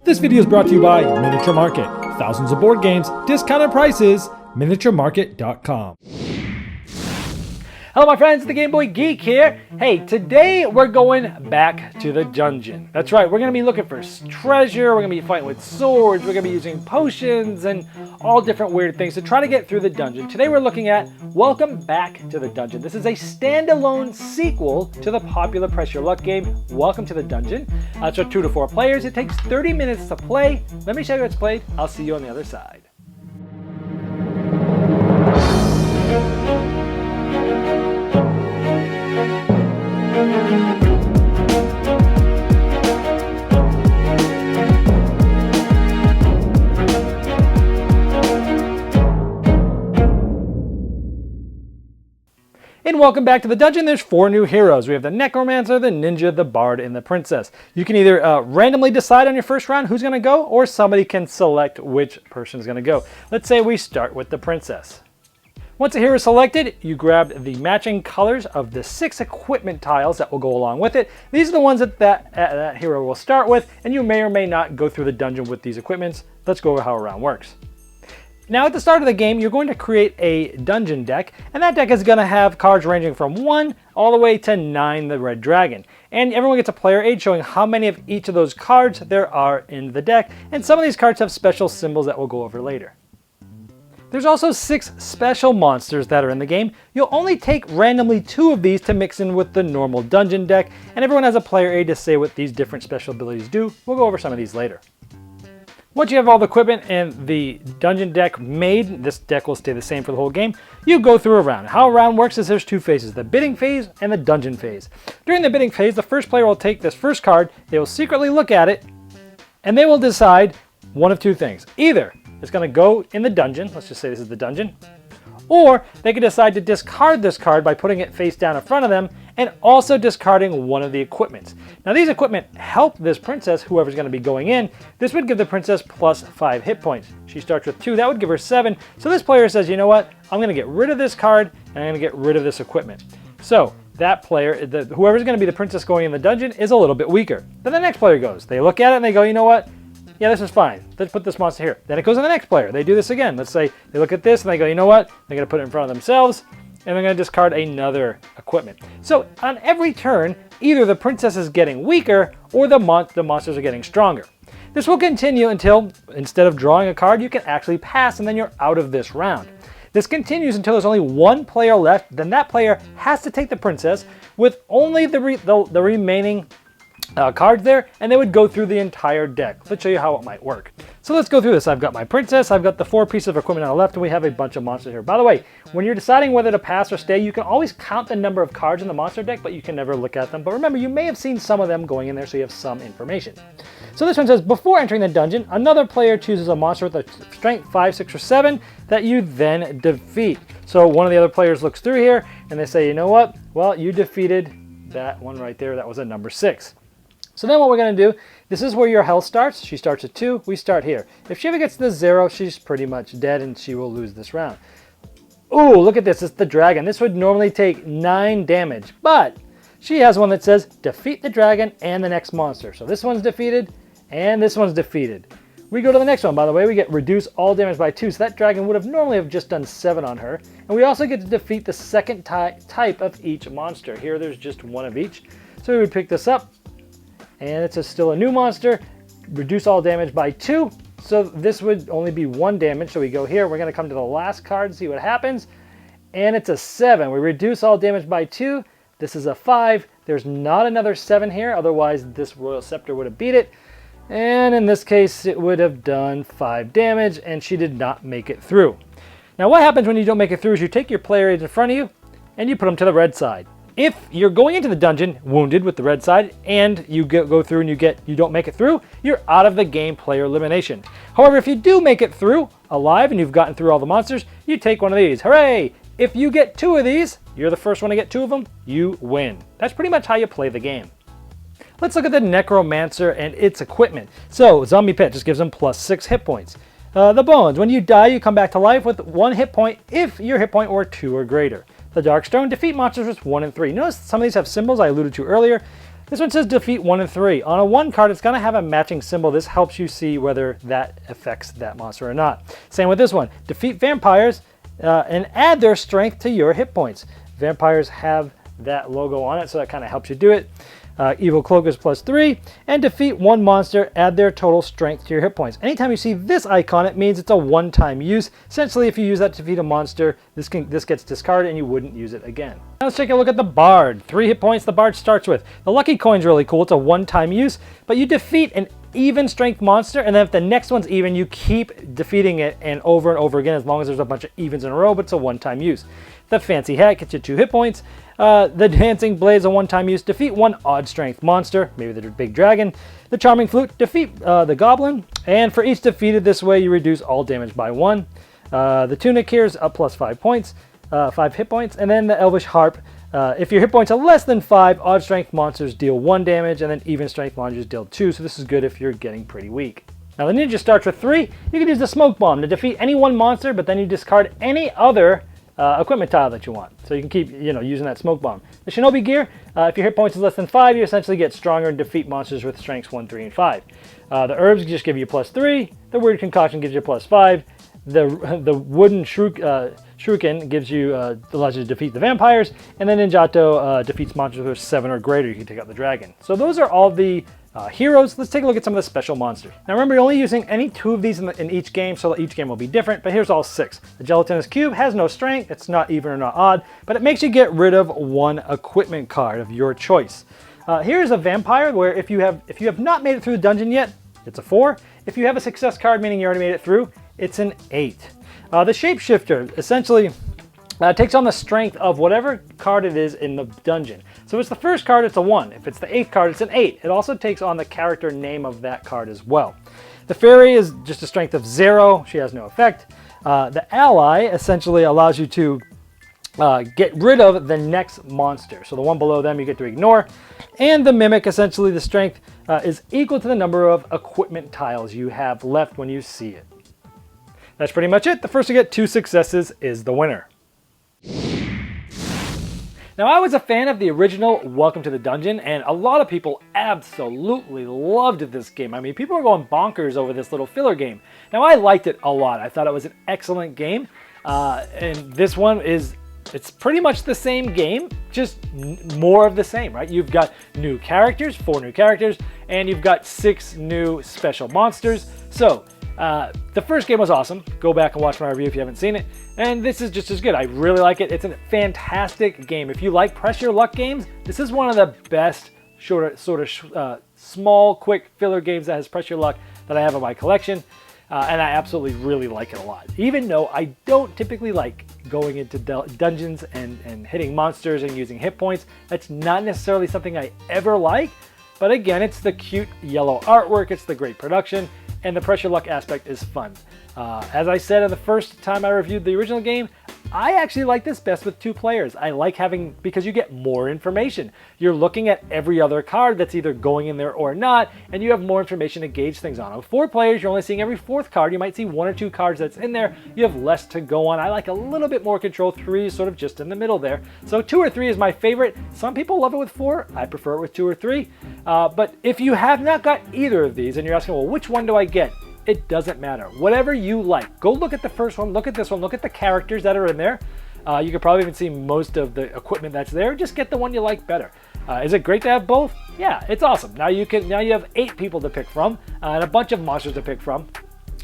This video is brought to you by Miniature Market. Thousands of board games, discounted prices, miniaturemarket.com. Hello my friends, the Game Boy Geek here. Hey, today we're going back to the dungeon. That's right, we're going to be looking for treasure, we're going to be fighting with swords, we're going to be using potions and all different weird things to try to get through the dungeon. Today we're looking at Welcome Back to the Dungeon. This is a standalone sequel to the popular Press Your Luck game, Welcome to the Dungeon. It's for 2 to 4 players. It takes 30 minutes to play. Let me show you how it's played. I'll see you on the other side. And welcome back to the dungeon. There's 4 new heroes. We have the Necromancer, the Ninja, the Bard, and the Princess. You can either randomly decide on your first round who's going to go, or somebody can select which person is going to go. Let's say we start with the Princess. Once a hero is selected, you grab the matching colors of the 6 equipment tiles that will go along with it. These are the ones that hero will start with, and you may or may not go through the dungeon with these equipments. Let's go over how a round works. Now at the start of the game, you're going to create a dungeon deck, and that deck is going to have cards ranging from 1 all the way to 9, the Red Dragon. And everyone gets a player aid showing how many of each of those cards there are in the deck, and some of these cards have special symbols that we'll go over later. There's also 6 special monsters that are in the game. You'll only take randomly 2 of these to mix in with the normal dungeon deck, and everyone has a player aid to say what these different special abilities do. We'll go over some of these later. Once you have all the equipment and the dungeon deck made, this deck will stay the same for the whole game, you go through a round. How a round works is there's 2 phases, the bidding phase and the dungeon phase. During the bidding phase, the first player will take this first card, they will secretly look at it, and they will decide one of 2 things. Either it's going to go in the dungeon, let's just say this is the dungeon, or they can decide to discard this card by putting it face down in front of them and also discarding one of the equipments. Now these equipment help this princess, whoever's going to be going in. This would give the princess plus 5 hit points. She starts with 2, that would give her 7. So this player says, you know what, I'm going to get rid of this card and I'm going to get rid of this equipment. So that player, whoever's going to be the princess going in the dungeon is a little bit weaker. Then the next player goes. They look at it and they go, you know what, yeah, this is fine. Let's put this monster here. Then it goes to the next player. They do this again. Let's say they look at this and they go, you know what? They're going to put it in front of themselves and they're going to discard another equipment. So on every turn, either the princess is getting weaker or the monsters are getting stronger. This will continue until, instead of drawing a card, you can actually pass and then you're out of this round. This continues until there's only 1 player left. Then that player has to take the princess with only the remaining cards there, and they would go through the entire deck. Let's show you how it might work. So let's go through this. I've got my princess, I've got the 4 pieces of equipment on the left, and we have a bunch of monsters here. By the way, when you're deciding whether to pass or stay, you can always count the number of cards in the monster deck, but you can never look at them. But remember, you may have seen some of them going in there, so you have some information. So this one says, before entering the dungeon, another player chooses a monster with a strength 5, 6, or 7 that you then defeat. So one of the other players looks through here, and they say, you know what? Well, you defeated that one right there. That was a number 6. So then what we're going to do, this is where your health starts. She starts at 2, we start here. If she ever gets to 0, she's pretty much dead and she will lose this round. Ooh, look at this, it's the dragon. This would normally take 9 damage, but she has one that says defeat the dragon and the next monster. So this one's defeated and this one's defeated. We go to the next one, by the way, we get reduce all damage by 2. So that dragon would have normally have just done 7 on her. And we also get to defeat the second type of each monster. Here there's just 1 of each. So we would pick this up. And it's still a new monster, reduce all damage by 2. So this would only be 1 damage. So we go here, we're gonna come to the last card, see what happens. And it's a 7, we reduce all damage by 2. This is a 5, there's not another 7 here, otherwise this Royal Scepter would have beat it. And in this case, it would have done 5 damage and she did not make it through. Now what happens when you don't make it through is you take your player aids in front of you and you put them to the red side. If you're going into the dungeon wounded with the red side and you go through and you don't make it through, you're out of the game player elimination. However, if you do make it through alive and you've gotten through all the monsters, you take one of these. Hooray! If you get 2 of these, you're the first one to get 2 of them, you win. That's pretty much how you play the game. Let's look at the Necromancer and its equipment. So, Zombie Pit just gives them plus 6 hit points. The bones, when you die, you come back to life with 1 hit point if your hit point were 2 or greater. The Dark Stone, defeat monsters with 1 and 3. Notice some of these have symbols I alluded to earlier. This one says defeat 1 and 3. On a 1 card, it's going to have a matching symbol. This helps you see whether that affects that monster or not. Same with this one. Defeat vampires and add their strength to your hit points. Vampires have that logo on it, so that kind of helps you do it. Evil Cloak is +3, and defeat 1 monster, add their total strength to your hit points. Anytime you see this icon, it means it's a one-time use. Essentially, if you use that to defeat a monster, this gets discarded and you wouldn't use it again. Now let's take a look at the Bard. 3 hit points the Bard starts with. The Lucky Coin's really cool. It's a one-time use, but you defeat an even strength monster, and then if the next one's even, you keep defeating it and over again, as long as there's a bunch of evens in a row, but it's a one-time use. The Fancy Hat gets you 2 hit points. The Dancing Blade is a one-time use. Defeat 1 odd strength monster, maybe the big dragon. The Charming Flute, defeat the Goblin, and for each defeated this way, you reduce all damage by 1. The Tunic here is up +5 points, 5 hit points, and then the Elvish Harp. If your hit points are less than 5, odd strength monsters deal 1 damage, and then even strength monsters deal 2, so this is good if you're getting pretty weak. Now the Ninja starts with 3. You can use the Smoke Bomb to defeat any one monster, but then you discard any other equipment tile that you want. So you can keep using that Smoke Bomb. The Shinobi Gear, if your hit points is less than 5, you essentially get stronger and defeat monsters with strengths 1, 3, and 5. The Herbs just give you +3. The Weird Concoction gives you +5. The Wooden Shuriken gives you allows you to defeat the vampires, and then Ninjato defeats monsters with 7 or greater. You can take out the dragon. So those are all the heroes. Let's take a look at some of the special monsters. Now remember, you're only using any 2 of these in each game, so each game will be different, but here's all 6. The Gelatinous Cube has no strength. It's not even or not odd, but it makes you get rid of 1 equipment card of your choice. Here's a vampire where if you have not made it through the dungeon yet, it's a 4. If you have a success card, meaning you already made it through, it's an 8. The Shapeshifter essentially takes on the strength of whatever card it is in the dungeon. So if it's the first card, it's a 1. If it's the 8th card, it's an 8. It also takes on the character name of that card as well. The Fairy is just a strength of 0. She has no effect. The Ally essentially allows you to get rid of the next monster. So the one below them you get to ignore. And the Mimic, essentially the strength is equal to the number of equipment tiles you have left when you see it. That's pretty much it. The first to get 2 successes is the winner. Now, I was a fan of the original Welcome to the Dungeon, and a lot of people absolutely loved this game. I mean, people were going bonkers over this little filler game. Now, I liked it a lot. I thought it was an excellent game, and this one it's pretty much the same game, just more of the same, right? You've got new characters, 4 new characters, and you've got 6 new special monsters. So, the first game was awesome. Go back and watch my review if you haven't seen it. And this is just as good. I really like it. It's a fantastic game. If you like press your luck games, this is one of the best small, quick filler games that has press your luck that I have in my collection. And I absolutely really like it a lot. Even though I don't typically like going into dungeons and hitting monsters and using hit points. That's not necessarily something I ever like. But again, it's the cute yellow artwork. It's the great production. And the pressure luck aspect is fun. As I said the first time I reviewed the original game, I actually like this best with 2 players. I like having, because you get more information. You're looking at every other card that's either going in there or not, and you have more information to gauge things on. With 4 players, you're only seeing every 4th card. You might see 1 or 2 cards that's in there. You have less to go on. I like a little bit more control. 3 is sort of just in the middle there. So 2 or 3 is my favorite. Some people love it with 4. I prefer it with 2 or 3. But if you have not got either of these and you're asking, well, which one do I get? It doesn't matter. Whatever you like. Go look at the first one, look at this one, look at the characters that are in there. You could probably even see most of the equipment that's there. Just get the one you like better. Is it great to have both? Yeah, it's awesome. Now you have 8 people to pick from and a bunch of monsters to pick from.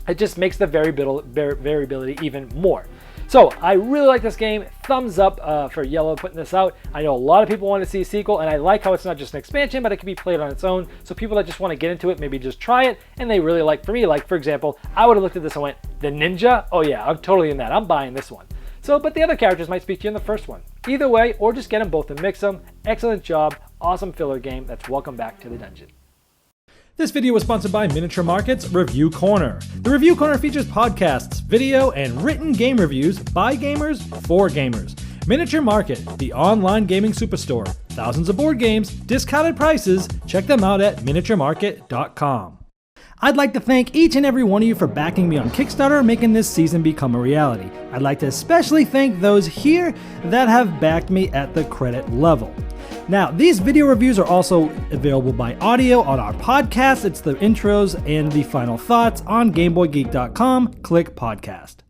It just makes the variability even more. So I really like this game. Thumbs up for Yellow putting this out. I know a lot of people want to see a sequel, and I like how it's not just an expansion, but it can be played on its own. So people that just want to get into it, maybe just try it, and they really like, for me, like for example, I would have looked at this and went, the Ninja? Oh yeah, I'm totally in that. I'm buying this one. So, but the other characters might speak to you in the first one. Either way, or just get them both and mix them. Excellent job. Awesome filler game. That's welcome back to the dungeon. This video was sponsored by Miniature Market's Review Corner. The Review Corner features podcasts, video, and written game reviews by gamers for gamers. Miniature Market, the online gaming superstore. Thousands of board games, discounted prices. Check them out at miniaturemarket.com. I'd like to thank each and every one of you for backing me on Kickstarter, making this season become a reality. I'd like to especially thank those here that have backed me at the credit level. Now, these video reviews are also available by audio on our podcast. It's the intros and the final thoughts on GameBoyGeek.com. Click podcast.